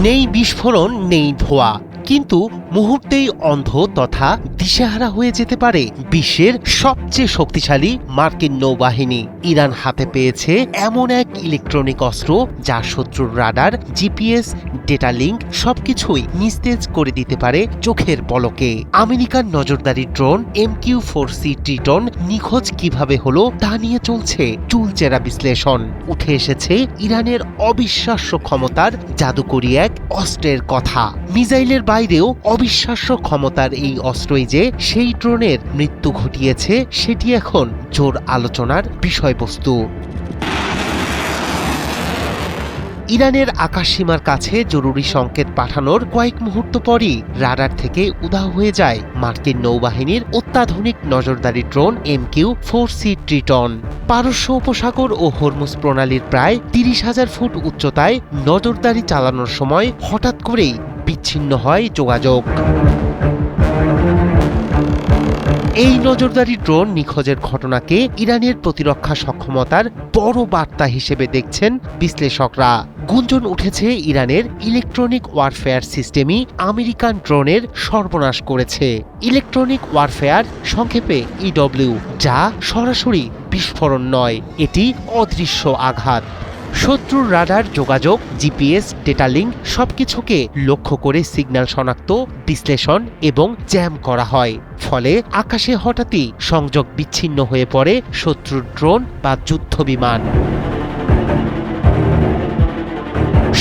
নেই বিস্ফোরণ, নেই ধোঁয়া, কিন্তু মুহূর্তেই অন্ধ তথা দিশেহারা হয়ে যেতে পারে বিশ্বের সবচেয়ে শক্তিশালী মার্কিন নৌবাহিনী। ইরান হাতে পেয়েছে এমন এক ইলেকট্রনিক অস্ত্র যা শত্রুর রাডার, জিপিএস, ডেটা লিঙ্ক সবকিছুই নিস্তেজ করে দিতে পারে চোখের পলকে। আমেরিকার নজরদারি ড্রোন MQ-4C ট্রিটন নিখোঁজ কিভাবে হলো তা নিয়ে চলছে চুলচেরা বিশ্লেষণ। উঠে এসেছে ইরানের অবিশ্বাস্য ক্ষমতার জাদুকরী এক অস্ত্রের কথা। মিসাইলের বাইরেও অবিশ্বাস্য ক্ষমতার এই অস্ত্রই যে সেই ড্রোনের মৃত্যু ঘটিয়েছে সেটি এখন জোর আলোচনার বিষয়বস্তু। ইরানের আকাশসীমার কাছে জরুরি সংকেত পাঠানোর কয়েক মুহূর্ত পরই রাডার থেকে উধাও হয়ে যায় মার্কিন নৌবাহিনীর অত্যাধুনিক নজরদারি ড্রোন MQ-4C ট্রিটন। পারস্য উপসাগর ও হরমুজ প্রণালীর প্রায় 30,000 ফুট উচ্চতায় নজরদারি চালানোর সময় হঠাৎ করেই বিচ্ছিন্ন হয় যোগাযোগ। এই নজরদারি ড্রোন নিখোঁজের ঘটনাকে ইরানের প্রতিরক্ষা সক্ষমতার বড় বার্তা হিসেবে দেখছেন বিশ্লেষকরা। গুঞ্জন উঠেছে ইরানের ইলেকট্রনিক ওয়ারফেয়ার সিস্টেমই আমেরিকান ড্রোনের সর্বনাশ করেছে। ইলেকট্রনিক ওয়ারফেয়ার, সংক্ষেপে EW, যা সরাসরি বিস্ফোরণ নয়, এটি অদৃশ্য আঘাত। শত্রুর রাডার, যোগাযোগ, জিপিএস, ডেটা লিঙ্ক সবকিছুকে লক্ষ্য করে সিগন্যাল শনাক্ত, বিশ্লেষণ এবং জ্যাম করা হয়। ফলে আকাশে হঠাৎই সংযোগ বিচ্ছিন্ন হয়ে পড়ে শত্রুর ড্রোন বা যুদ্ধবিমান।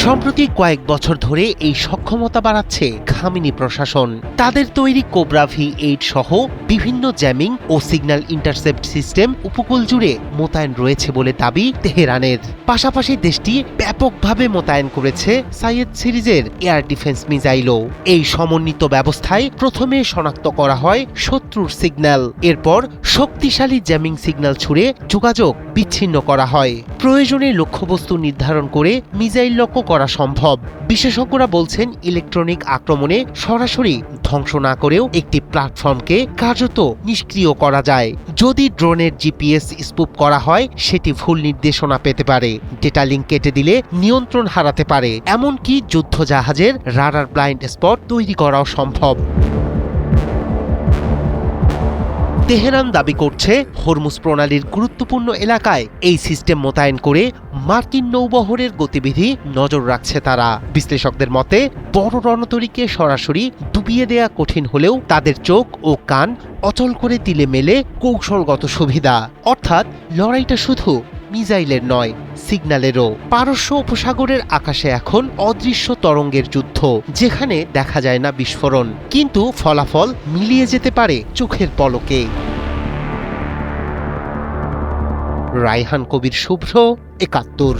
সম্প্রতি কয়েক বছর ধরে এই সক্ষমতা বাড়াচ্ছে খামেনি প্রশাসন। তাদের তৈরি কোবরা V8 সহ বিভিন্ন জ্যামিং ও সিগন্যাল ইন্টারসেপ্ট সিস্টেম উপকূল জুড়ে মোতায়েন রয়েছে বলে দাবি তেহরানের। পাশাপাশি দেশটি ব্যাপকভাবে মোতায়েন করেছে সাইয়েদ সিরিজের এয়ার ডিফেন্স মিসাইলও। এই সমন্বিত ব্যবস্থায় প্রথমে শনাক্ত করা হয় শত্রুর সিগন্যাল, এরপর শক্তিশালী জ্যামিং সিগন্যাল ছুড়ে যোগাযোগ বিচ্ছিন্ন করা হয়। প্রয়োজনে লক্ষ্যবস্তু নির্ধারণ করে মিসাইল লক্ষ্য করা সম্ভব। বিশেষজ্ঞরা বলছেন, ইলেকট্রনিক আক্রমণে সরাসরি ধ্বংস না করেও একটি প্ল্যাটফর্মকে কার্যত নিষ্ক্রিয় করা যায়। যদি ড্রোনের জিপিএস স্পুপ করা হয়, সেটি ভুল নির্দেশনা পেতে পারে, ডেটা লিঙ্ক কেটে দিলে নিয়ন্ত্রণ হারাতে পারে, এমনকি যুদ্ধজাহাজের রাডার ব্লাইন্ড স্পট তৈরি করাও সম্ভব। তেহরান দাবি করছে, হরমুজ প্রণালীর গুরুত্বপূর্ণ এলাকায় এই সিস্টেম মোতায়েন করে মার্কিন নৌবহরের গতিবিধি নজর রাখছে তারা। বিশ্লেষকদের মতে, বড় রণতরীকে সরাসরি ডুবিয়ে দেয়া কঠিন হলেও তাদের চোখ ও কান অচল করে দিলে মেলে কৌশলগত সুবিধা। অর্থাৎ লড়াইটা শুধু মিসাইলের নয়, সিগন্যালেরও। পারস্য উপসাগরের আকাশে এখন অদৃশ্য তরঙ্গের যুদ্ধ, যেখানে দেখা যায় না বিস্ফোরণ, কিন্তু ফলাফল মিলিয়ে যেতে পারে চোখের পলকে। রায়হান কবির, শুভ্র, ৭১।